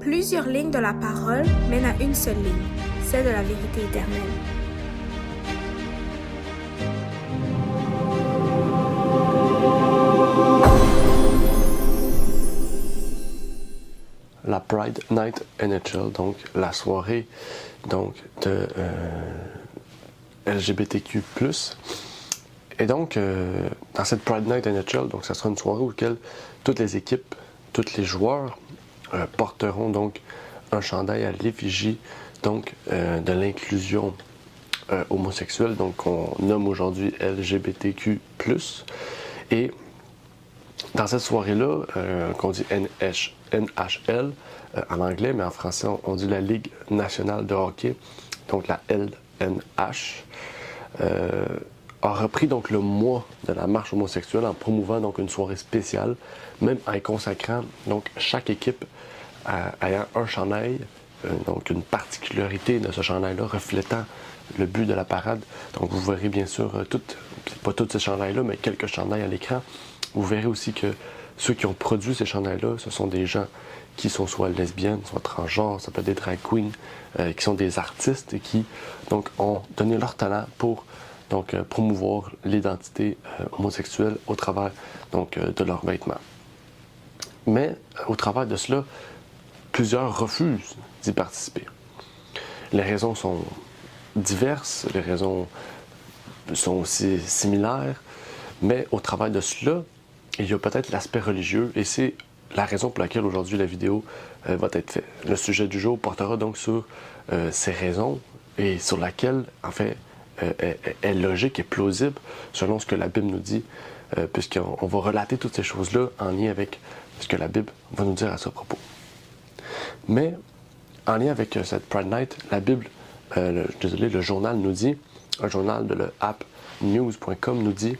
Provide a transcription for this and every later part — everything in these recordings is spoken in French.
Plusieurs lignes de la parole mènent à une seule ligne, celle de la vérité éternelle. La Pride Night NHL, donc la soirée donc de LGBTQ+. Et donc, dans cette Pride Night NHL, donc ça sera une soirée où toutes les équipes, tous les joueurs porteront donc un chandail à l'effigie donc de l'inclusion homosexuelle, donc qu'on nomme aujourd'hui LGBTQ+. Et dans cette soirée-là, qu'on dit NHL en anglais, mais en français on dit la Ligue nationale de hockey, donc la LNH, a repris donc le mois de la marche homosexuelle en promouvant donc une soirée spéciale, même en consacrant donc chaque équipe ayant un chandail, donc une particularité de ce chandail-là reflétant le but de la parade. Donc vous verrez bien sûr pas tous ces chandails-là, mais quelques chandails à l'écran. Vous verrez aussi que ceux qui ont produit ces chandails-là, ce sont des gens qui sont soit lesbiennes, soit transgenres, ça peut être des drag queens, qui sont des artistes et qui donc ont donné leur talent pour donc promouvoir l'identité homosexuelle au travers donc de leurs vêtements. Mais au travers de cela, plusieurs refusent d'y participer. Les raisons sont diverses, les raisons sont aussi similaires, mais au travers de cela, il y a peut-être l'aspect religieux, et c'est la raison pour laquelle aujourd'hui la vidéo va être faite. Le sujet du jour portera donc sur ces raisons et sur laquelle, en fait, est logique et plausible selon ce que la Bible nous dit, puisqu'on va relater toutes ces choses-là en lien avec ce que la Bible va nous dire à ce propos. Mais en lien avec cette Pride Night, la Bible, le journal nous dit, un journal de appnews.com nous dit: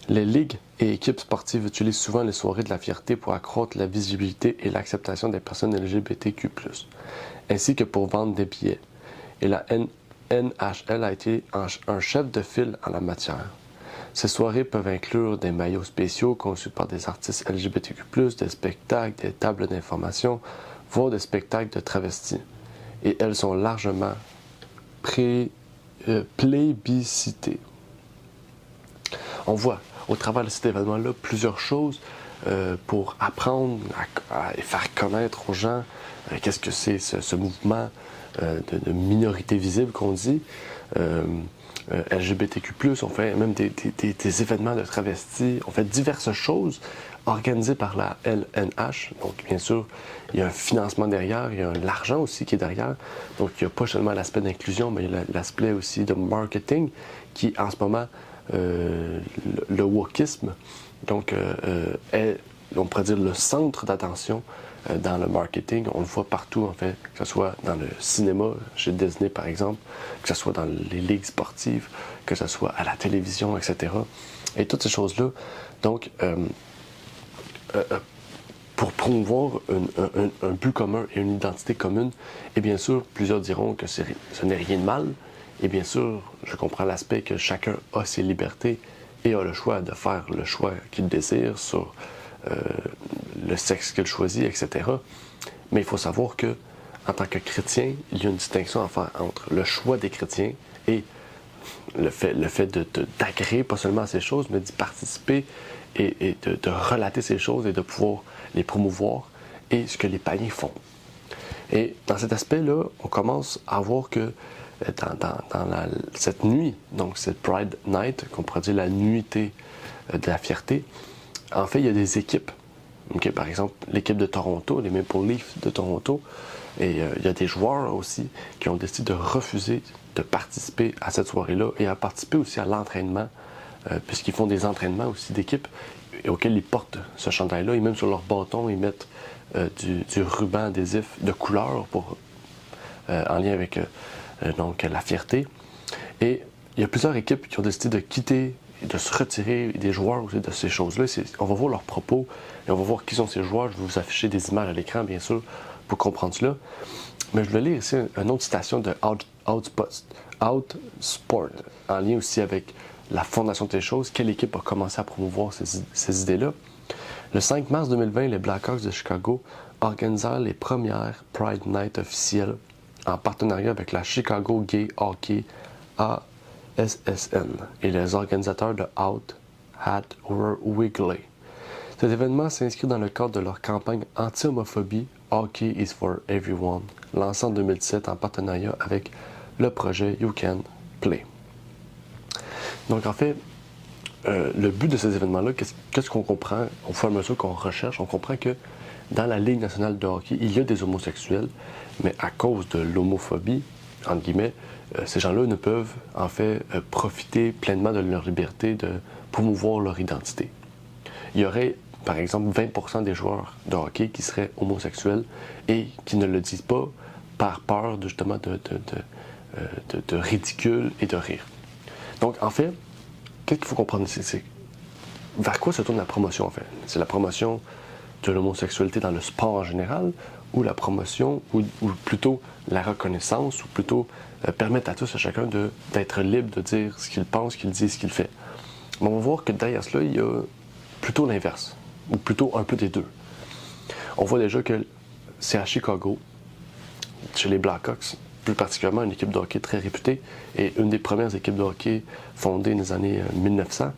les ligues et équipes sportives utilisent souvent les soirées de la fierté pour accroître la visibilité et l'acceptation des personnes LGBTQ+, ainsi que pour vendre des billets. Et la NHL a été un chef de file en la matière. Ces soirées peuvent inclure des maillots spéciaux conçus par des artistes LGBTQ+, des spectacles, des tables d'information, voire des spectacles de travestis. Et elles sont largement plébiscitées. On voit au travers de cet événement-là plusieurs choses pour apprendre et faire connaître aux gens qu'est-ce que c'est ce mouvement de minorité visible qu'on dit. LGBTQ+, on fait même des événements de travestis, on fait diverses choses organisées par la LNH. Donc, bien sûr, il y a un financement derrière, il y a l'argent aussi qui est derrière. Donc, il n'y a pas seulement l'aspect d'inclusion, mais il y a l'aspect aussi de marketing qui, en ce moment, le wokisme, donc, est, on pourrait dire, le centre d'attention dans le marketing. On le voit partout, en fait, que ce soit dans le cinéma, chez Disney par exemple, que ce soit dans les ligues sportives, que ce soit à la télévision, etc. Et toutes ces choses-là, donc, pour promouvoir un but commun et une identité commune, et bien sûr, plusieurs diront que ce n'est rien de mal, et bien sûr, je comprends l'aspect que chacun a ses libertés et a le choix de faire le choix qu'il désire sur le sexe qu'il choisit, etc. Mais il faut savoir que, en tant que chrétien, il y a une distinction à faire entre le choix des chrétiens et le fait d'agréer pas seulement à ces choses, mais d'y participer et de relater ces choses et de pouvoir les promouvoir et ce que les païens font. Et dans cet aspect-là, on commence à voir que dans cette nuit, donc cette Pride Night, qu'on pourrait dire la nuitée de la fierté, en fait, il y a des équipes. Okay, par exemple, l'équipe de Toronto, les Maple Leafs de Toronto, et il y a des joueurs aussi qui ont décidé de refuser de participer à cette soirée-là et à participer aussi à l'entraînement, puisqu'ils font des entraînements aussi d'équipe auxquels ils portent ce chandail-là, et même sur leur bâton, ils mettent du ruban adhésif de couleur pour, en lien avec donc, la fierté. Et il y a plusieurs équipes qui ont décidé de quitter et de se retirer des joueurs aussi de ces choses-là. On va voir leurs propos et on va voir qui sont ces joueurs. Je vais vous afficher des images à l'écran, bien sûr, pour comprendre cela. Mais je voulais lire ici une autre citation de Outsport, en lien aussi avec la fondation de ces choses. Quelle équipe a commencé à promouvoir ces idées-là? Le 5 mars 2020, les Blackhawks de Chicago organisèrent les premières Pride Night officielles en partenariat avec la Chicago Gay Hockey ASSN et les organisateurs de Out Hat Wiggly. Cet événement s'inscrit dans le cadre de leur campagne anti-homophobie Hockey is for Everyone, lancée en 2017 en partenariat avec le projet You Can Play. Donc en fait, le but de ces événements-là, qu'est-ce qu'on comprend au fur et à mesure qu'on recherche? On comprend que dans la Ligue nationale de hockey, il y a des homosexuels, mais à cause de l'homophobie, entre guillemets, ces gens-là ne peuvent en fait profiter pleinement de leur liberté de promouvoir leur identité. Il y aurait, par exemple, 20% des joueurs de hockey qui seraient homosexuels et qui ne le disent pas par peur justement de ridicule et de rire. Donc, en fait, qu'est-ce qu'il faut comprendre ici? C'est vers quoi se tourne la promotion, en fait? C'est la promotion de l'homosexualité dans le sport en général ou la promotion, ou plutôt la reconnaissance, ou plutôt permettre à tous, à chacun d'être libre de dire ce qu'il pense, ce qu'il dit, ce qu'il fait. Mais on va voir que derrière cela, il y a plutôt l'inverse, ou plutôt un peu des deux. On voit déjà que c'est à Chicago, chez les Blackhawks, plus particulièrement une équipe de hockey très réputée et une des premières équipes de hockey fondées dans les années 1900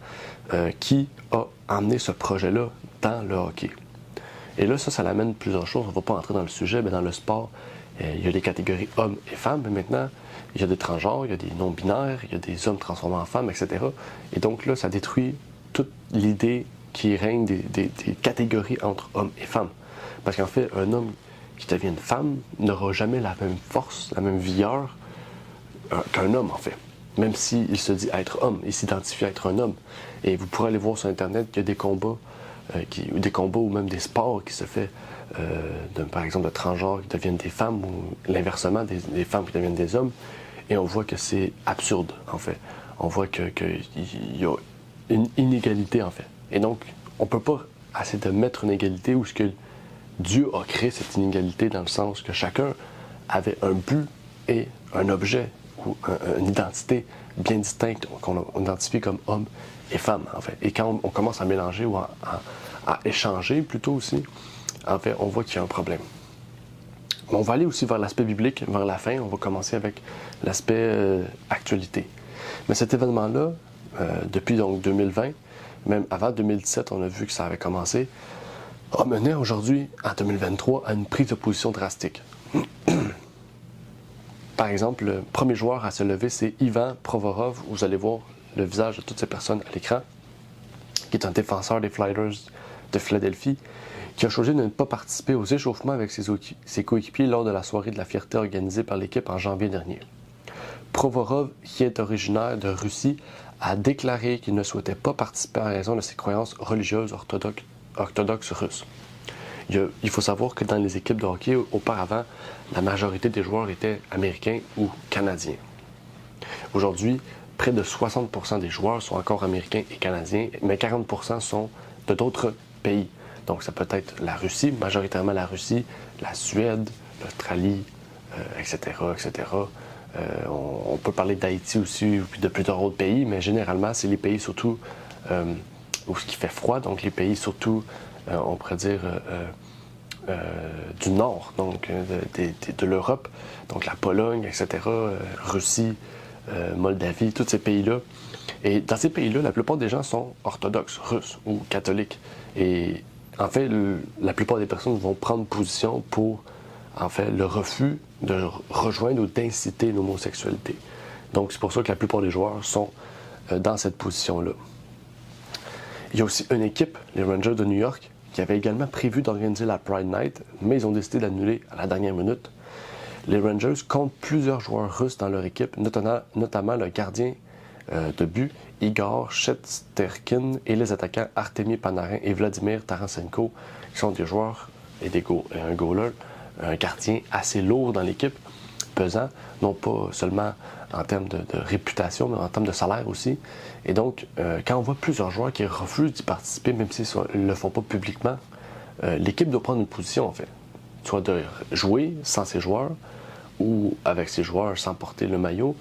qui a amené ce projet-là dans le hockey. Et là, ça l'amène plusieurs choses. On ne va pas entrer dans le sujet, mais dans le sport, il y a des catégories hommes et femmes, mais maintenant, il y a des transgenres, il y a des non-binaires, il y a des hommes transformés en femmes, etc. Et donc là, ça détruit toute l'idée qui règne des catégories entre hommes et femmes. Parce qu'en fait, un homme qui devient une femme n'aura jamais la même force, la même vigueur qu'un homme, en fait. Même s'il se dit être homme, il s'identifie à être un homme. Et vous pourrez aller voir sur Internet qu'il y a des combats, ou même des sports qui se fait, par exemple, de transgenres qui deviennent des femmes, ou l'inversement, des femmes qui deviennent des hommes. Et on voit que c'est absurde, en fait. On voit qu'il y a une inégalité, en fait. Et donc, on ne peut pas essayer de mettre une égalité où ce que Dieu a créé cette inégalité dans le sens que chacun avait un but et un objet ou une identité bien distincte qu'on identifie comme homme et femme, en fait. Et quand on commence à mélanger ou à échanger plutôt aussi, en fait, on voit qu'il y a un problème. On va aller aussi vers l'aspect biblique, vers la fin. On va commencer avec l'aspect actualité. Mais cet événement-là, depuis donc 2020, même avant 2017, on a vu que ça avait commencé, a mené aujourd'hui, en 2023, à une prise de position drastique. Par exemple, le premier joueur à se lever, c'est Ivan Provorov. Vous allez voir le visage de toutes ces personnes à l'écran, qui est un défenseur des Flyers de Philadelphie, qui a choisi de ne pas participer aux échauffements avec ses coéquipiers lors de la soirée de la fierté organisée par l'équipe en janvier dernier. Provorov, qui est originaire de Russie, a déclaré qu'il ne souhaitait pas participer en raison de ses croyances religieuses orthodoxes russes. Il faut savoir que dans les équipes de hockey, auparavant, la majorité des joueurs étaient américains ou canadiens. Aujourd'hui, près de 60% des joueurs sont encore américains et canadiens, mais 40% sont de d'autres pays. Donc ça peut être la Russie, majoritairement la Russie, la Suède, l'Australie, etc., etc. On peut parler d'Haïti aussi, puis de plusieurs autres pays, mais généralement, c'est les pays surtout où ce qui fait froid, donc les pays surtout, on pourrait dire, du nord, donc de l'Europe, donc la Pologne, etc., Russie, Moldavie, tous ces pays-là. Et dans ces pays-là, la plupart des gens sont orthodoxes, russes ou catholiques. Et en fait, la plupart des personnes vont prendre position pour, en fait, le refus de rejoindre ou d'inciter l'homosexualité. Donc, c'est pour ça que la plupart des joueurs sont dans cette position-là. Il y a aussi une équipe, les Rangers de New York, qui avait également prévu d'organiser la Pride Night, mais ils ont décidé d'annuler à la dernière minute. Les Rangers comptent plusieurs joueurs russes dans leur équipe, notamment le gardien de but Igor Shesterkin et les attaquants Artemi Panarin et Vladimir Tarasenko, qui sont des joueurs et un goaler, un gardien assez lourd dans l'équipe, pesant, non pas seulement en termes de réputation, mais en termes de salaire aussi. Et donc, quand on voit plusieurs joueurs qui refusent d'y participer, même s'ils ne le font pas publiquement, l'équipe doit prendre une position, en fait. Soit de jouer sans ses joueurs, ou avec ses joueurs sans porter le maillot,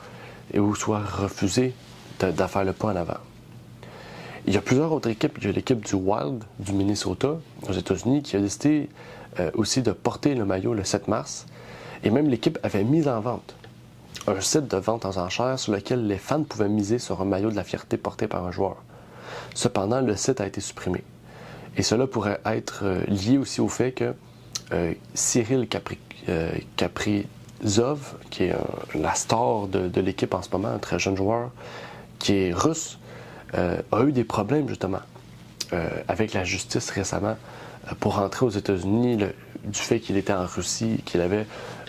ou soit refuser de faire le pas en avant. Il y a plusieurs autres équipes. Il y a l'équipe du Wild du Minnesota, aux États-Unis, qui a décidé aussi de porter le maillot le 7 mars. Et même l'équipe avait mis en vente un site de vente aux enchères sur lequel les fans pouvaient miser sur un maillot de la fierté porté par un joueur. Cependant, le site a été supprimé. Et cela pourrait être lié aussi au fait que Cyril Kaprizov, qui est la star de l'équipe en ce moment, un très jeune joueur, qui est russe, a eu des problèmes justement avec la justice récemment pour rentrer aux États-Unis, du fait qu'il était en Russie, qu'il avait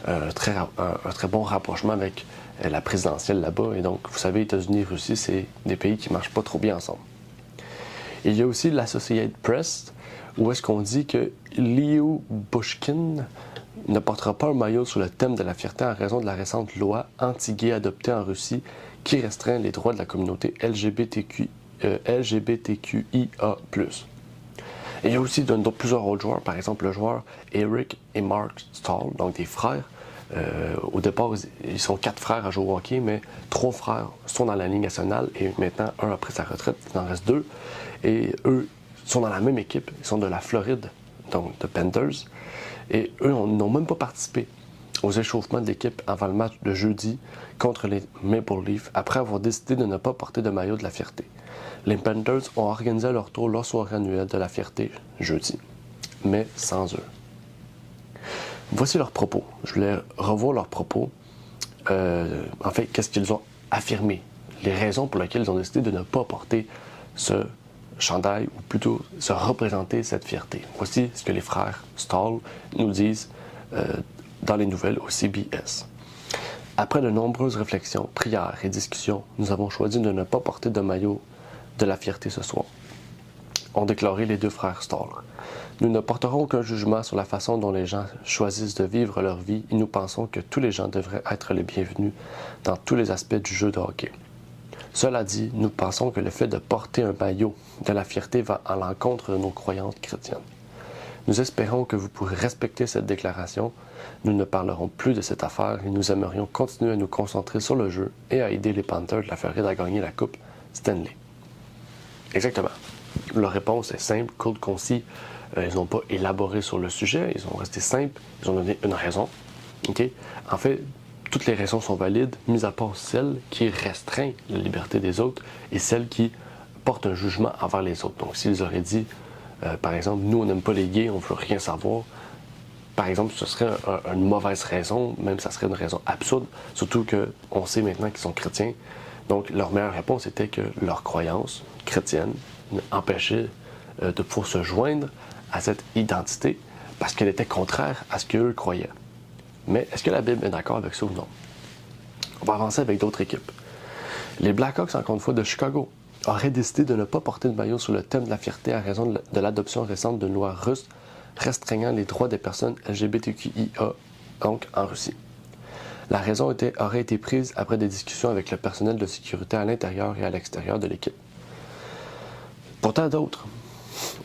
un très bon rapprochement avec la présidentielle là-bas. Et donc, vous savez, États-Unis et Russie, c'est des pays qui ne marchent pas trop bien ensemble. Il y a aussi l'Associated Press, où est-ce qu'on dit que Leo Bushkin ne portera pas un maillot sur le thème de la fierté en raison de la récente loi anti-gay adoptée en Russie qui restreint les droits de la communauté LGBTQIA+. Et il y a aussi plusieurs autres joueurs, par exemple le joueur Eric et Mark Stahl, donc des frères. Au départ, ils sont 4 frères à jouer au hockey, mais 3 frères sont dans la Ligue nationale et maintenant, un après sa retraite, il en reste 2. Et eux sont dans la même équipe, ils sont de la Floride, donc de Panthers. Et eux n'ont même pas participé aux échauffements de l'équipe avant le match de jeudi contre les Maple Leafs, après avoir décidé de ne pas porter de maillot de la fierté. Les Panthers ont organisé à leur tour leur soirée annuelle de la fierté jeudi, mais sans eux. Voici leurs propos. Je voulais revoir leurs propos. En fait, qu'est-ce qu'ils ont affirmé? Les raisons pour lesquelles ils ont décidé de ne pas porter ce chandail, ou plutôt se représenter cette fierté. Voici ce que les frères Stahl nous disent dans les nouvelles au CBS. Après de nombreuses réflexions, prières et discussions, nous avons choisi de ne pas porter de maillot de la fierté ce soir, ont déclaré les 2 frères Stahl. Nous ne porterons aucun jugement sur la façon dont les gens choisissent de vivre leur vie et nous pensons que tous les gens devraient être les bienvenus dans tous les aspects du jeu de hockey. Cela dit, nous pensons que le fait de porter un maillot de la fierté va à l'encontre de nos croyances chrétiennes. Nous espérons que vous pourrez respecter cette déclaration. Nous ne parlerons plus de cette affaire et nous aimerions continuer à nous concentrer sur le jeu et à aider les Panthers de la Floride à gagner la Coupe Stanley. Exactement. Leur réponse est simple, courte, concis. Ils n'ont pas élaboré sur le sujet, ils ont resté simples, ils ont donné une raison. Okay? En fait, toutes les raisons sont valides, mis à part celle qui restreint la liberté des autres et celle qui porte un jugement envers les autres. Donc, s'ils auraient dit, par exemple, nous, on n'aime pas les gays, on ne veut rien savoir, par exemple, ce serait une mauvaise raison, même ça serait une raison absurde, surtout qu'on sait maintenant qu'ils sont chrétiens. Donc, leur meilleure réponse était que leur croyance chrétienne empêchait de pouvoir se joindre à cette identité parce qu'elle était contraire à ce qu'eux croyaient. Mais est-ce que la Bible est d'accord avec ça ou non? On va avancer avec d'autres équipes. Les Blackhawks, encore une fois, de Chicago, auraient décidé de ne pas porter de maillot sur le thème de la fierté à raison de l'adoption récente d'une loi russe restreignant les droits des personnes LGBTQIA, donc en Russie. La raison aurait été prise après des discussions avec le personnel de sécurité à l'intérieur et à l'extérieur de l'équipe. Pourtant d'autres.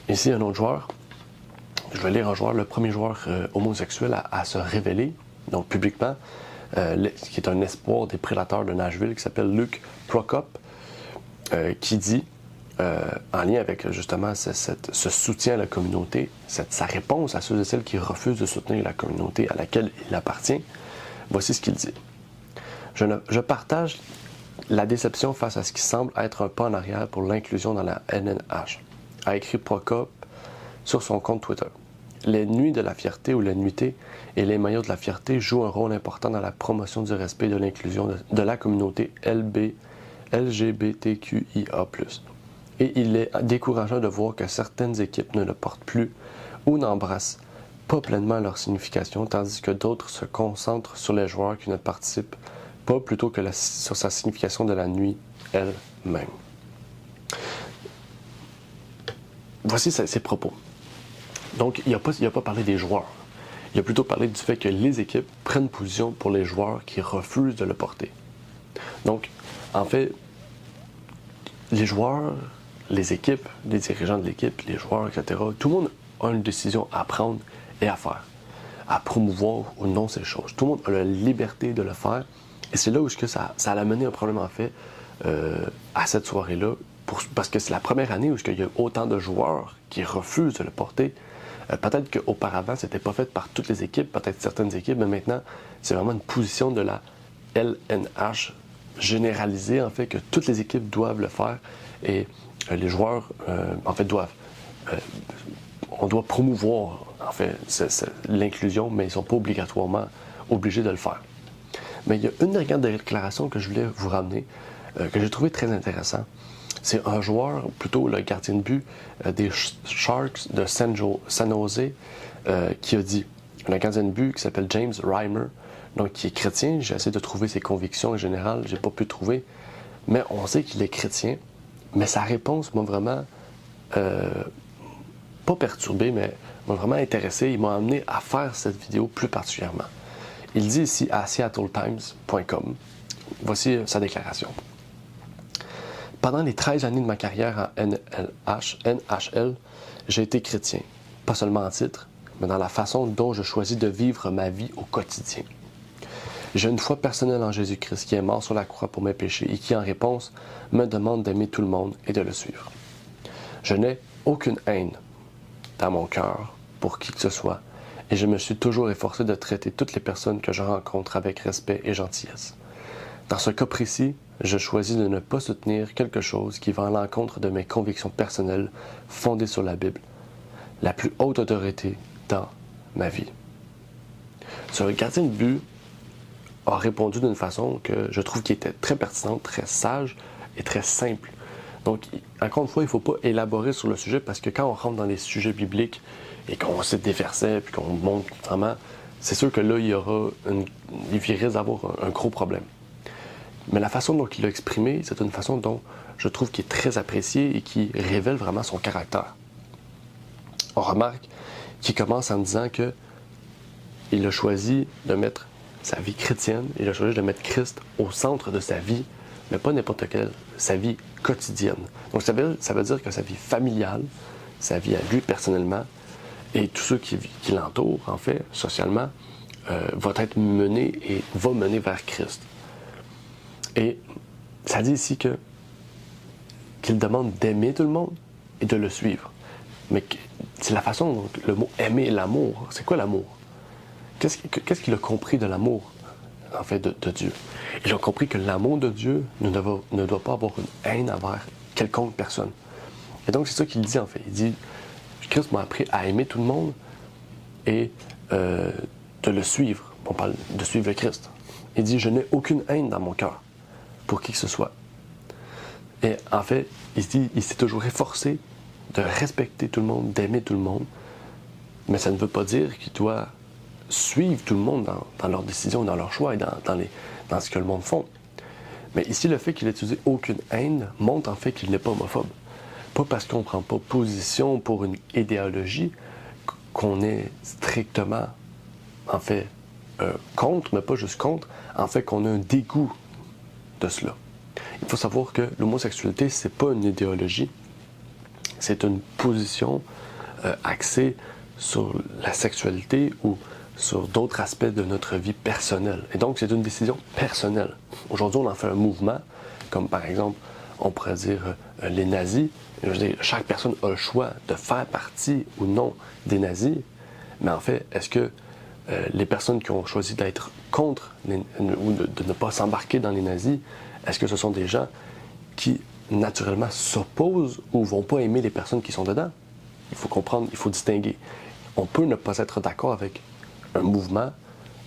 Ici, un autre joueur. Je vais lire un joueur, le premier joueur homosexuel à se révéler, donc publiquement, qui est un espoir des Prédateurs de Nashville, qui s'appelle Luke Prokop, qui dit, en lien avec justement ce soutien à la communauté, sa réponse à ceux et celles qui refusent de soutenir la communauté à laquelle il appartient, voici ce qu'il dit. Je partage la déception face à ce qui semble être un pas en arrière pour l'inclusion dans la NNH, a écrit Prokop sur son compte Twitter. Les nuits de la fierté ou la nuitée et les maillots de la fierté jouent un rôle important dans la promotion du respect et de l'inclusion de la communauté LGBTQIA+. Et il est décourageant de voir que certaines équipes ne le portent plus ou n'embrassent pas pleinement leur signification, tandis que d'autres se concentrent sur les joueurs qui ne participent pas plutôt que sur sa signification de la nuit elle-même. Voici ses propos. Donc, il n'a pas parlé des joueurs. Il a plutôt parlé du fait que les équipes prennent position pour les joueurs qui refusent de le porter. Donc, en fait, les joueurs, les équipes, les dirigeants de l'équipe, les joueurs, etc., tout le monde a une décision à prendre et à faire, à promouvoir ou non ces choses. Tout le monde a la liberté de le faire. Et c'est là où ça a amené un problème, en fait, à cette soirée-là, parce que c'est la première année où il y a autant de joueurs qui refusent de le porter Peut-être qu'auparavant, c'était pas fait par toutes les équipes, peut-être certaines équipes, mais maintenant, c'est vraiment une position de la LNH généralisée, en fait, que toutes les équipes doivent le faire et les joueurs, en fait, doivent. On doit promouvoir, en fait, l'inclusion, mais ils ne sont pas obligatoirement obligés de le faire. Mais il y a une dernière déclaration que je voulais vous ramener, que j'ai trouvé très intéressant. C'est un joueur, plutôt le gardien de but des Sharks de San Jose, qui a dit, un gardien de but qui s'appelle James Reimer, donc qui est chrétien. J'ai essayé de trouver ses convictions en général, j'ai pas pu trouver, mais on sait qu'il est chrétien. Mais sa réponse m'a vraiment, pas perturbé, mais m'a vraiment intéressé. Il m'a amené à faire cette vidéo plus particulièrement. Il dit ici à seattletimes.com, voici sa déclaration. Pendant les 13 années de ma carrière en NHL, j'ai été chrétien, pas seulement en titre, mais dans la façon dont je choisis de vivre ma vie au quotidien. J'ai une foi personnelle en Jésus-Christ qui est mort sur la croix pour mes péchés et qui, en réponse, me demande d'aimer tout le monde et de le suivre. Je n'ai aucune haine dans mon cœur pour qui que ce soit et je me suis toujours efforcé de traiter toutes les personnes que je rencontre avec respect et gentillesse. Dans ce cas précis, je choisis de ne pas soutenir quelque chose qui va à l'encontre de mes convictions personnelles fondées sur la Bible, la plus haute autorité dans ma vie. Ce gardien de but a répondu d'une façon que je trouve qui était très pertinente, très sage et très simple. Donc, encore une fois, il ne faut pas élaborer sur le sujet parce que quand on rentre dans les sujets bibliques et qu'on cite des versets puis qu'on montre vraiment, c'est sûr que là, il risque d'avoir un gros problème. Mais la façon dont il l'a exprimé, c'est une façon dont je trouve qu'il est très apprécié et qui révèle vraiment son caractère. On remarque qu'il commence en disant que il a choisi de mettre sa vie chrétienne, il a choisi de mettre Christ au centre de sa vie, mais pas n'importe quelle, sa vie quotidienne. Donc ça veut dire que sa vie familiale, sa vie à lui personnellement, et tous ceux qui l'entourent, en fait, socialement, va être mené et va mener vers Christ. Et ça dit ici qu'il demande d'aimer tout le monde et de le suivre. Mais c'est la façon dont le mot aimer, l'amour, c'est quoi l'amour? Qu'est-ce qu'il a compris de l'amour, en fait, de Dieu? Il a compris que l'amour de Dieu ne doit pas avoir une haine envers quelconque personne. Et donc, c'est ça qu'il dit, en fait. Il dit, Christ m'a appris à aimer tout le monde et de le suivre. On parle de suivre le Christ. Il dit, je n'ai aucune haine dans mon cœur pour qui que ce soit. Et en fait, il s'est toujours efforcé de respecter tout le monde, d'aimer tout le monde, mais ça ne veut pas dire qu'il doit suivre tout le monde dans leurs décisions, dans leurs choix et dans ce que le monde font. Mais ici, le fait qu'il ait utilisé aucune haine montre en fait qu'il n'est pas homophobe. Pas parce qu'on ne prend pas position pour une idéologie qu'on est strictement, en fait, contre, mais pas juste contre, en fait qu'on a un dégoût de cela. Il faut savoir que l'homosexualité, c'est pas une idéologie, c'est une position axée sur la sexualité ou sur d'autres aspects de notre vie personnelle. Et donc, c'est une décision personnelle. Aujourd'hui, on en fait un mouvement, comme par exemple, on pourrait dire les nazis. Je veux dire, chaque personne a le choix de faire partie ou non des nazis, mais en fait, est-ce que les personnes qui ont choisi d'être contre ou de ne pas s'embarquer dans les nazis, est-ce que ce sont des gens qui naturellement s'opposent ou vont pas aimer les personnes qui sont dedans? Il faut comprendre, il faut distinguer. On peut ne pas être d'accord avec un mouvement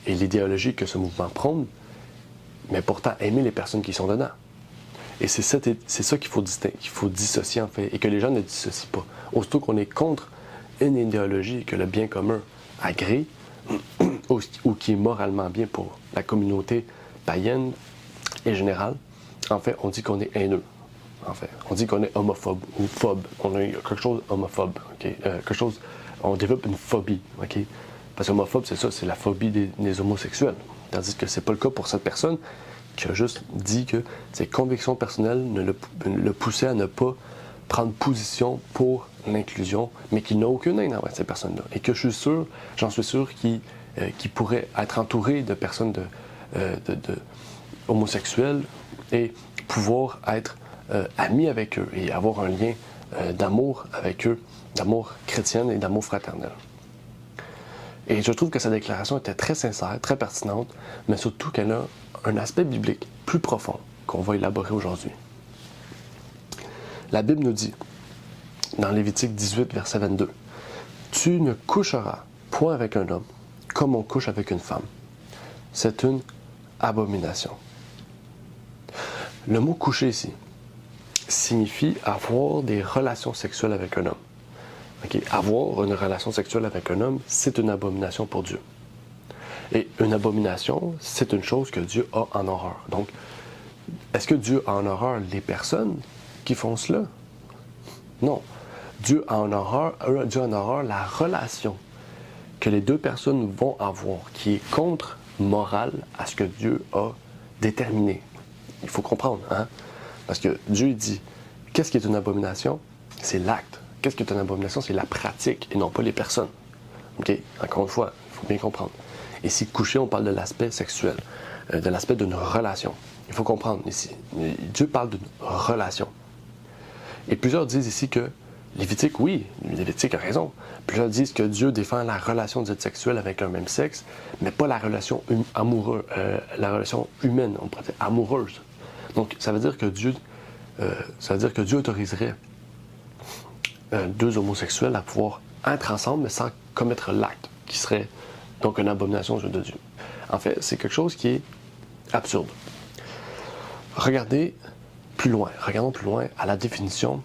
et l'idéologie que ce mouvement prône, mais pourtant aimer les personnes qui sont dedans. Et c'est ça qu'il faut distinguer, qu'il faut dissocier en fait, et que les gens ne dissocient pas. Aussitôt qu'on est contre une idéologie que le bien commun agrée, ou qui est moralement bien pour la communauté païenne et générale, en fait, on dit qu'on est haineux. En fait, on dit qu'on est homophobe ou phobe. On a quelque chose homophobe, ok? Quelque chose, on développe une phobie, ok? Parce que homophobe, c'est ça, c'est la phobie des homosexuels. Tandis que c'est pas le cas pour cette personne qui a juste dit que ses convictions personnelles le poussaient à ne pas prendre position pour l'inclusion, mais qu'il n'a aucune haine envers ces personnes-là. Et que j'en suis sûr qu'il pourrait être entouré de personnes homosexuelles et pouvoir être ami avec eux et avoir un lien d'amour avec eux, d'amour chrétien et d'amour fraternel. Et je trouve que sa déclaration était très sincère, très pertinente, mais surtout qu'elle a un aspect biblique plus profond qu'on va élaborer aujourd'hui. La Bible nous dit, dans Lévitique 18, verset 22, « Tu ne coucheras point avec un homme comme on couche avec une femme. C'est une abomination. » Le mot « coucher » ici signifie avoir des relations sexuelles avec un homme. Okay? Avoir une relation sexuelle avec un homme, c'est une abomination pour Dieu. Et une abomination, c'est une chose que Dieu a en horreur. Donc, est-ce que Dieu a en horreur les personnes qui font cela? Non. Dieu a en horreur la relation que les deux personnes vont avoir, qui est contre-morale à ce que Dieu a déterminé. Il faut comprendre, hein? Parce que Dieu dit, qu'est-ce qui est une abomination? C'est l'acte. Qu'est-ce qui est une abomination? C'est la pratique et non pas les personnes. OK? Encore une fois, il faut bien comprendre. Et si coucher, on parle de l'aspect sexuel, de l'aspect d'une relation. Il faut comprendre ici. Dieu parle d'une relation. Et plusieurs disent ici que Lévitique, oui, Lévitique a raison. Plusieurs disent que Dieu défend la relation dite sexuelle avec un même sexe, mais pas la relation amoureuse, la relation humaine, on pourrait dire amoureuse. Donc, ça veut dire que Dieu autoriserait deux homosexuels à pouvoir être ensemble, mais sans commettre l'acte, qui serait donc une abomination aux yeux de Dieu. En fait, c'est quelque chose qui est absurde. Regardons plus loin à la définition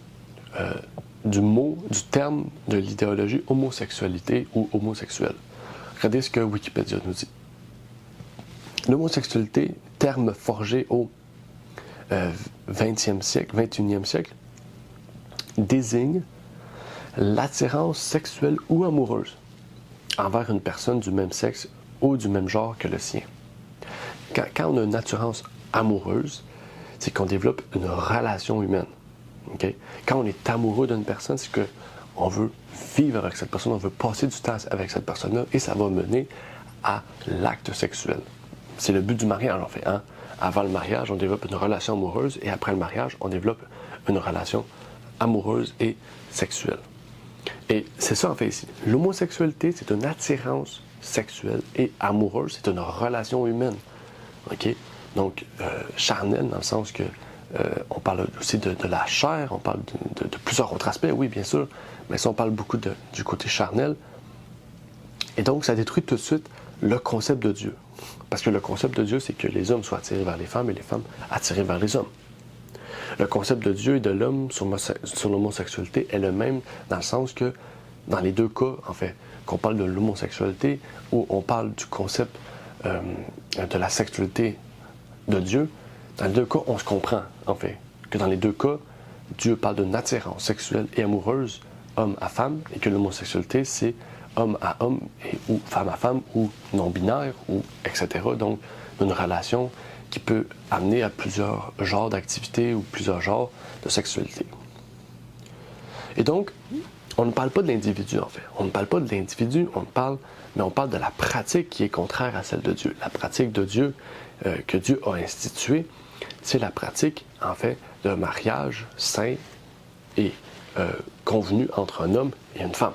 du terme de l'idéologie homosexualité ou homosexuel. Regardez ce que Wikipédia nous dit. L'homosexualité, terme forgé au 21e siècle, désigne l'attirance sexuelle ou amoureuse envers une personne du même sexe ou du même genre que le sien. Quand on a une attirance amoureuse, c'est qu'on développe une relation humaine. Okay? Quand on est amoureux d'une personne, c'est qu'on veut vivre avec cette personne, on veut passer du temps avec cette personne-là et ça va mener à l'acte sexuel. C'est le but du mariage, en fait. Hein? Avant le mariage, on développe une relation amoureuse et après le mariage, on développe une relation amoureuse et sexuelle. Et c'est ça, en fait, ici. L'homosexualité, c'est une attirance sexuelle et amoureuse, c'est une relation humaine. OK? Donc, charnelle, dans le sens que on parle aussi de la chair, on parle de plusieurs autres aspects, oui, bien sûr, mais ça, on parle beaucoup du côté charnel. Et donc, ça détruit tout de suite le concept de Dieu. Parce que le concept de Dieu, c'est que les hommes soient attirés vers les femmes et les femmes attirées vers les hommes. Le concept de Dieu et de l'homme sur l'homosexualité est le même dans le sens que, dans les deux cas, en fait, qu'on parle de l'homosexualité ou on parle du concept de la sexualité de Dieu, dans les deux cas, on se comprend, en fait, que dans les deux cas, Dieu parle d'une attirance sexuelle et amoureuse, homme à femme, et que l'homosexualité, c'est homme à homme, ou femme à femme, ou non-binaire, ou etc. Donc, une relation qui peut amener à plusieurs genres d'activités ou plusieurs genres de sexualité. Et donc, on ne parle pas de l'individu, en fait. On ne parle pas de l'individu, mais on parle de la pratique qui est contraire à celle de Dieu. La pratique de Dieu que Dieu a instituée, c'est la pratique, en fait, d'un mariage saint et convenu entre un homme et une femme.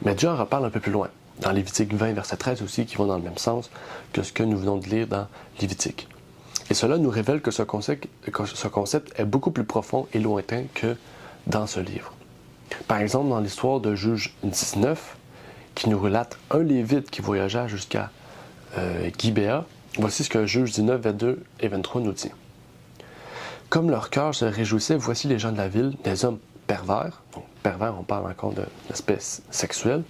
Mais Dieu en reparle un peu plus loin, dans Lévitique 20, verset 13 aussi, qui vont dans le même sens que ce que nous venons de lire dans Lévitique. Et cela nous révèle que ce concept est beaucoup plus profond et lointain que dans ce livre. Par exemple, dans l'histoire de Juge 19, qui nous relate un Lévite qui voyagea jusqu'à Gibéa, voici ce que Juge 19, 22 et 23 nous dit. Comme leur cœur se réjouissait, voici les gens de la ville, des hommes pervers, donc pervers, on parle encore de l'aspect sexuel,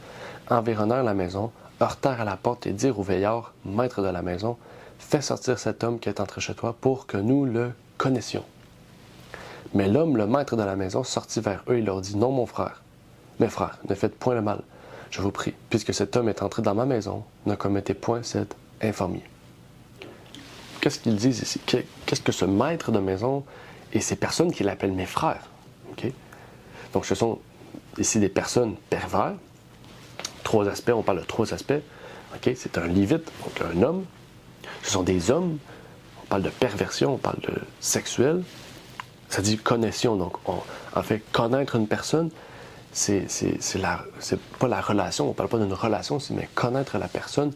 environnèrent la maison, heurtèrent à la porte et dirent au veillard, maître de la maison, fais sortir cet homme qui est entré chez toi pour que nous le connaissions. Mais l'homme, le maître de la maison, sortit vers eux et leur dit, non mon frère, mes frères, ne faites point le mal, je vous prie, puisque cet homme est entré dans ma maison, ne commettez point cette infamie. Qu'est-ce qu'ils disent ici? Qu'est-ce que ce maître de maison et ces personnes qu'il appelle mes frères? Okay? Donc, ce sont ici des personnes pervers. Trois aspects, on parle de trois aspects. Okay? C'est un lévite, donc un homme. Ce sont des hommes. On parle de perversion, on parle de sexuel. Ça dit connaission. Donc, en fait, connaître une personne, c'est pas la relation, on ne parle pas d'une relation, mais connaître la personne.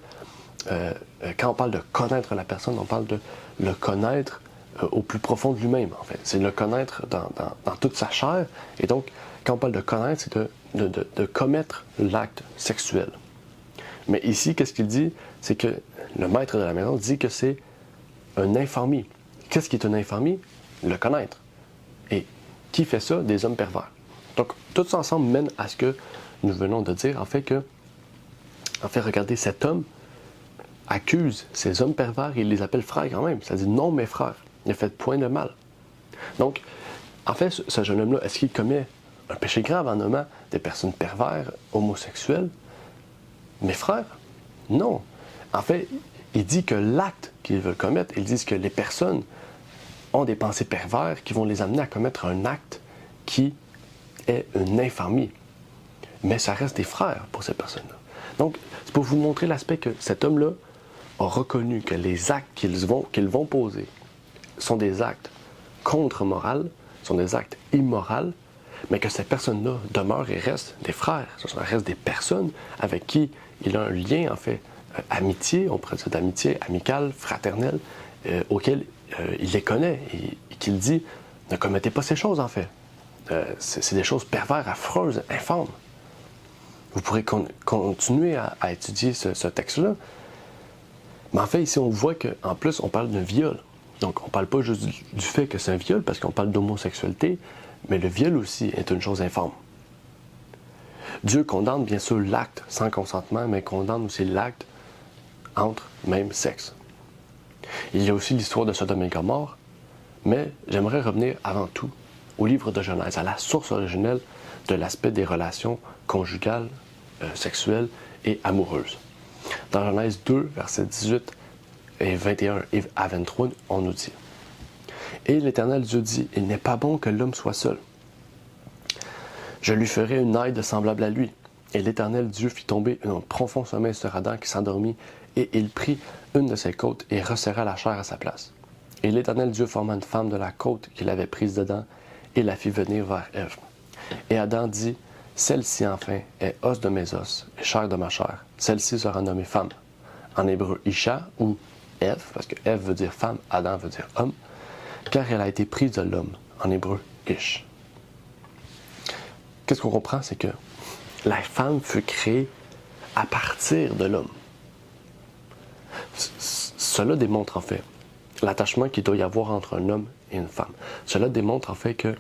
Quand on parle de connaître la personne, on parle de le connaître au plus profond de lui-même, en fait. C'est le connaître dans toute sa chair. Et donc, quand on parle de connaître, c'est de commettre l'acte sexuel. Mais ici, qu'est-ce qu'il dit? C'est que le maître de la maison dit que c'est une infamie. Qu'est-ce qui est une infamie? Le connaître. Et qui fait ça? Des hommes pervers. Donc, tout ça ensemble mène à ce que nous venons de dire, en fait, regardez, cet homme accuse ces hommes pervers et il les appelle frères quand même. Ça dit non, mes frères, il a fait point de mal. Donc, en fait, ce jeune homme-là, est-ce qu'il commet un péché grave en nommant des personnes pervers, homosexuelles? Mes frères? Non. En fait, il dit que l'acte qu'ils veulent commettre, ils disent que les personnes ont des pensées pervers qui vont les amener à commettre un acte qui est une infamie. Mais ça reste des frères pour ces personnes-là. Donc, c'est pour vous montrer l'aspect que cet homme-là a reconnu que les actes qu'ils vont poser sont des actes contre-moraux, sont des actes immoraux, mais que ces personnes-là demeurent et restent des frères. Ce restent des personnes avec qui il a un lien, en fait, amitié, on pourrait dire d'amitié amicale, fraternelle, auquel il les connaît et qu'il dit « Ne commettez pas ces choses, en fait. C'est des choses perverses, affreuses, infâmes. » Vous pourrez continuer à étudier ce texte-là. Mais en fait, ici, on voit qu'en plus, on parle d'un viol. Donc, on ne parle pas juste du fait que c'est un viol, parce qu'on parle d'homosexualité, mais le viol aussi est une chose infâme. Dieu condamne bien sûr l'acte sans consentement, mais condamne aussi l'acte entre même sexe. Il y a aussi l'histoire de Sodome et Gomorrhe, mais j'aimerais revenir avant tout au livre de Genèse, à la source originelle de l'aspect des relations conjugales, sexuelles et amoureuses. Dans Genèse 2, versets 18 et 21 à 23, on nous dit « Et l'Éternel Dieu dit, il n'est pas bon que l'homme soit seul. Je lui ferai une aide semblable à lui. Et l'Éternel Dieu fit tomber un profond sommeil sur Adam qui s'endormit, et il prit une de ses côtes et resserra la chair à sa place. Et l'Éternel Dieu forma une femme de la côte qu'il avait prise dedans, et la fit venir vers Ève. Et Adam dit, celle-ci enfin est os de mes os et chair de ma chair. Celle-ci sera nommée femme. En hébreu, Isha ou Ève, parce que Ève veut dire femme, Adam veut dire homme, car elle a été prise de l'homme. En hébreu, Ish. Qu'est-ce qu'on comprend? C'est que la femme fut créée à partir de l'homme. Cela démontre en fait l'attachement qu'il doit y avoir entre un homme et une femme. Cela démontre en fait que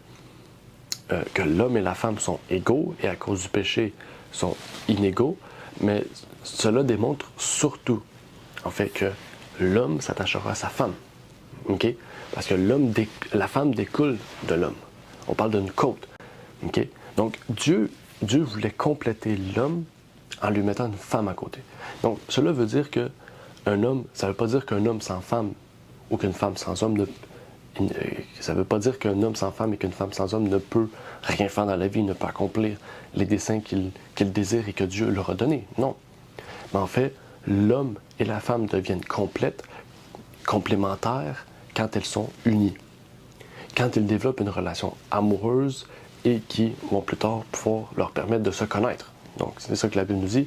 l'homme et la femme sont égaux et à cause du péché sont inégaux, mais cela démontre surtout en fait que l'homme s'attachera à sa femme. Okay? Parce que la femme découle de l'homme. On parle d'une côte. Okay? Donc Dieu voulait compléter l'homme en lui mettant une femme à côté. Donc cela veut dire que un homme, ça ne veut pas dire qu'un homme sans femme ou qu'une femme sans homme ça ne veut pas dire qu'un homme sans femme et qu'une femme sans homme ne peut rien faire dans la vie, ne peut accomplir les desseins qu'il désire et que Dieu leur a donnés. Non. Mais en fait, l'homme et la femme deviennent complètes, complémentaires, quand elles sont unies. Quand ils développent une relation amoureuse et qui vont plus tard pouvoir leur permettre de se connaître. Donc, c'est ça que la Bible nous dit.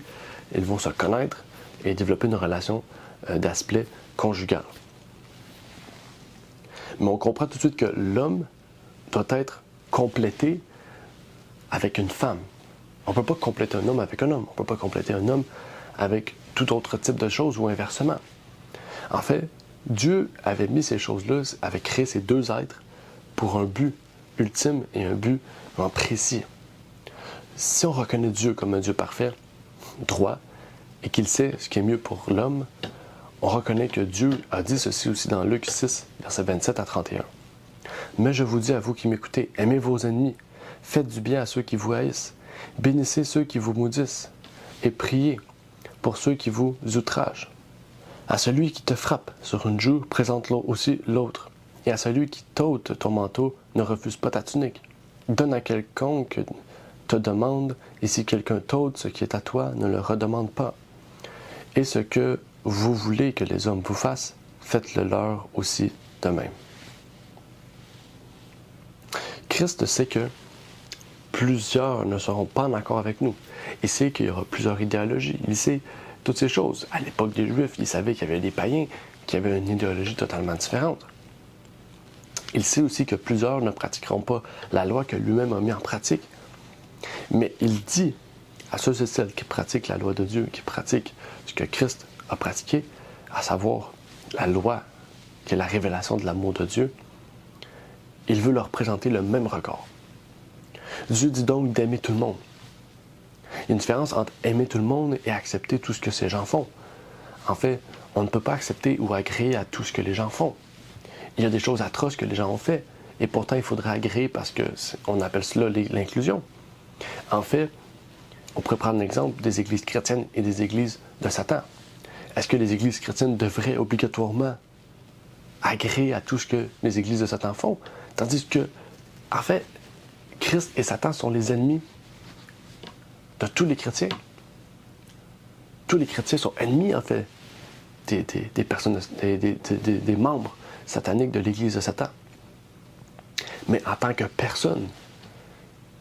Ils vont se connaître et développer une relation d'aspect conjugal. Mais on comprend tout de suite que l'homme doit être complété avec une femme. On ne peut pas compléter un homme avec un homme. On ne peut pas compléter un homme avec tout autre type de choses ou inversement. En fait, Dieu avait mis ces choses-là, avait créé ces deux êtres pour un but ultime et un but vraiment précis. Si on reconnaît Dieu comme un Dieu parfait, droit, et qu'il sait ce qui est mieux pour l'homme, on reconnaît que Dieu a dit ceci aussi dans Luc 6, versets 27 à 31. « Mais je vous dis à vous qui m'écoutez, aimez vos ennemis, faites du bien à ceux qui vous haïssent, bénissez ceux qui vous maudissent, et priez pour ceux qui vous outragent. À celui qui te frappe sur une joue, présente-le aussi l'autre, et à celui qui t'ôte ton manteau, ne refuse pas ta tunique. Donne à quelconque te demande, et si quelqu'un t'ôte ce qui est à toi, ne le redemande pas. Et ce que vous voulez que les hommes vous fassent, faites-le leur aussi de même. » Christ sait que plusieurs ne seront pas en accord avec nous. Il sait qu'il y aura plusieurs idéologies. Il sait toutes ces choses. À l'époque des Juifs, il savait qu'il y avait des païens qui avaient une idéologie totalement différente. Il sait aussi que plusieurs ne pratiqueront pas la loi que lui-même a mis en pratique. Mais il dit à ceux et celles qui pratiquent la loi de Dieu, qui pratiquent ce que Christ a pratiqué, à savoir la loi qui est la révélation de l'amour de Dieu, il veut leur présenter le même regard. Dieu dit donc d'aimer tout le monde. Il y a une différence entre aimer tout le monde et accepter tout ce que ces gens font. En fait, on ne peut pas accepter ou agréer à tout ce que les gens font. Il y a des choses atroces que les gens ont fait, et pourtant il faudrait agréer parce qu'on appelle cela l'inclusion. En fait, on pourrait prendre l'exemple des églises chrétiennes et des églises de Satan. Est-ce que les églises chrétiennes devraient obligatoirement agréer à tout ce que les églises de Satan font? Tandis que, en fait, Christ et Satan sont les ennemis de tous les chrétiens. Tous les chrétiens sont ennemis, en fait, des personnes, des membres sataniques de l'Église de Satan. Mais en tant que personne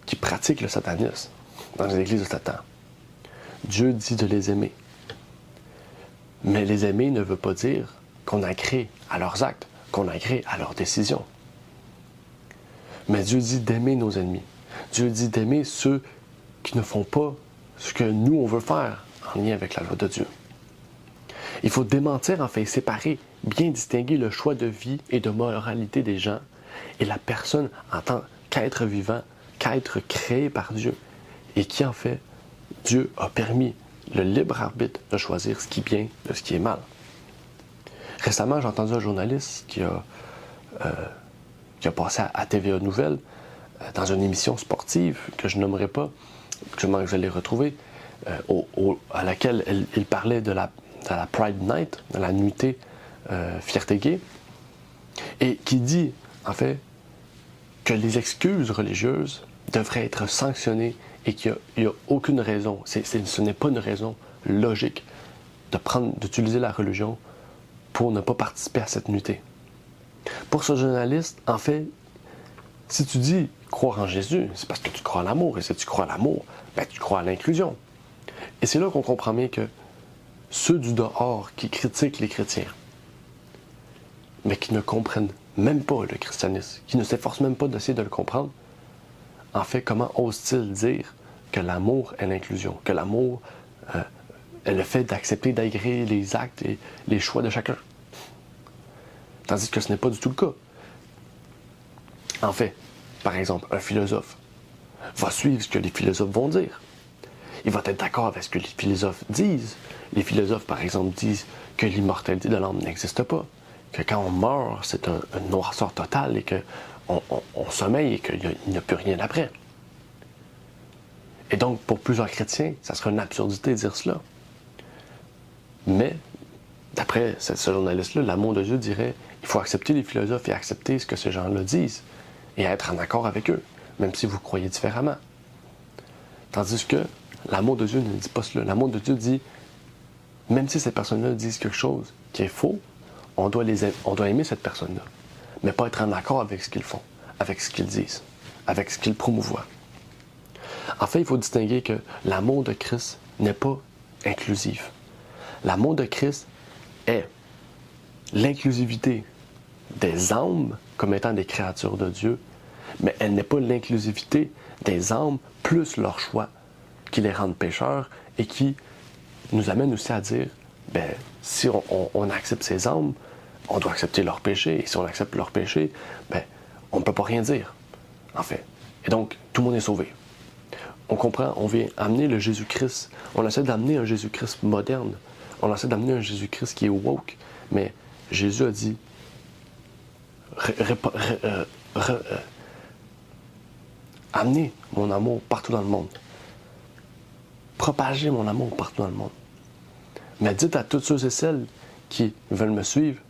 qui pratique le satanisme dans les églises de Satan, Dieu dit de les aimer. Mais les aimer ne veut pas dire qu'on agrée à leurs actes, qu'on agrée à leurs décisions. Mais Dieu dit d'aimer nos ennemis. Dieu dit d'aimer ceux qui ne font pas ce que nous, on veut faire en lien avec la loi de Dieu. Il faut démentir, en fait, séparer, bien distinguer le choix de vie et de moralité des gens et la personne en tant qu'être vivant, qu'être créé par Dieu et qui, en fait, Dieu a permis le libre arbitre de choisir ce qui est bien de ce qui est mal. Récemment, j'ai entendu un journaliste qui a passé à TVA Nouvelles dans une émission sportive que je nommerai pas, que je l'ai retrouvée, à laquelle il parlait de la Pride Night, de la nuitée fierté gay, et qui dit, en fait, que les excuses religieuses devraient être sanctionnées et qu'il n'y a aucune raison, ce n'est pas une raison logique d'utiliser la religion pour ne pas participer à cette nuitée. Pour ce journaliste, en fait, si tu dis croire en Jésus, c'est parce que tu crois en l'amour. Et si tu crois en l'amour, ben, tu crois à l'inclusion. Et c'est là qu'on comprend bien que ceux du dehors qui critiquent les chrétiens, mais qui ne comprennent même pas le christianisme, qui ne s'efforcent même pas d'essayer de le comprendre, en fait, comment osent-ils dire que l'amour est l'inclusion, que l'amour est le fait d'accepter, d'agréer les actes et les choix de chacun? Tandis que ce n'est pas du tout le cas. En fait, par exemple, un philosophe va suivre ce que les philosophes vont dire. Il va être d'accord avec ce que les philosophes disent. Les philosophes, par exemple, disent que l'immortalité de l'âme n'existe pas, que quand on meurt, c'est un noirceur total et qu'on sommeille et qu'il n'y a plus rien après. Et donc, pour plusieurs chrétiens, ça serait une absurdité de dire cela. Mais, d'après ce journaliste-là, l'amour de Dieu dirait il faut accepter les philosophes et accepter ce que ces gens-là disent et être en accord avec eux, même si vous croyez différemment. Tandis que l'amour de Dieu ne dit pas cela. L'amour de Dieu dit, même si ces personnes-là disent quelque chose qui est faux, on doit aimer cette personne-là, mais pas être en accord avec ce qu'ils font, avec ce qu'ils disent, avec ce qu'ils promouvoient. En fait, il faut distinguer que l'amour de Christ n'est pas inclusif. L'amour de Christ est l'inclusivité des âmes comme étant des créatures de Dieu, mais elle n'est pas l'inclusivité des âmes plus leur choix qui les rendent pécheurs et qui nous amène aussi à dire, ben, si on accepte ces âmes, on doit accepter leur péché, et si on accepte leur péché, ben, on ne peut pas rien dire, en fait. Et donc, tout le monde est sauvé. On comprend, on vient amener le Jésus-Christ, on essaie d'amener un Jésus-Christ moderne, on essaie d'amener un Jésus-Christ qui est woke, mais Jésus a dit, amenez mon amour partout dans le monde. Propagez mon amour partout dans le monde. Mais dites à tous ceux et celles qui veulent me suivre,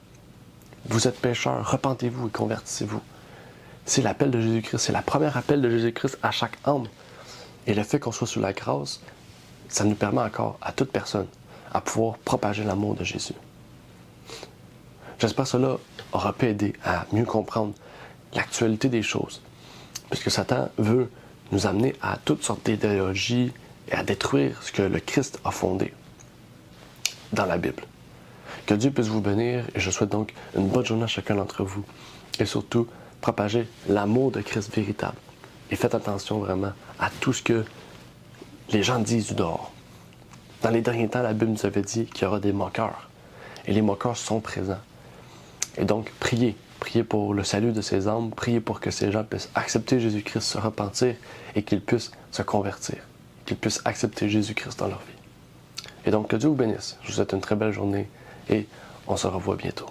vous êtes pécheurs, repentez-vous et convertissez-vous. C'est l'appel de Jésus-Christ, c'est la première appel de Jésus-Christ à chaque âme. Et le fait qu'on soit sous la grâce, ça nous permet encore à toute personne à pouvoir propager l'amour de Jésus. J'espère que cela aura pu aider à mieux comprendre l'actualité des choses. Puisque Satan veut nous amener à toutes sortes d'idéologies et à détruire ce que le Christ a fondé dans la Bible. Que Dieu puisse vous bénir et je souhaite donc une bonne journée à chacun d'entre vous. Et surtout, propagez l'amour de Christ véritable. Et faites attention vraiment à tout ce que les gens disent du dehors. Dans les derniers temps, la Bible nous avait dit qu'il y aura des moqueurs. Et les moqueurs sont présents. Et donc, priez. Priez pour le salut de ces âmes. Priez pour que ces gens puissent accepter Jésus-Christ, se repentir et qu'ils puissent se convertir. Qu'ils puissent accepter Jésus-Christ dans leur vie. Et donc, que Dieu vous bénisse. Je vous souhaite une très belle journée et on se revoit bientôt.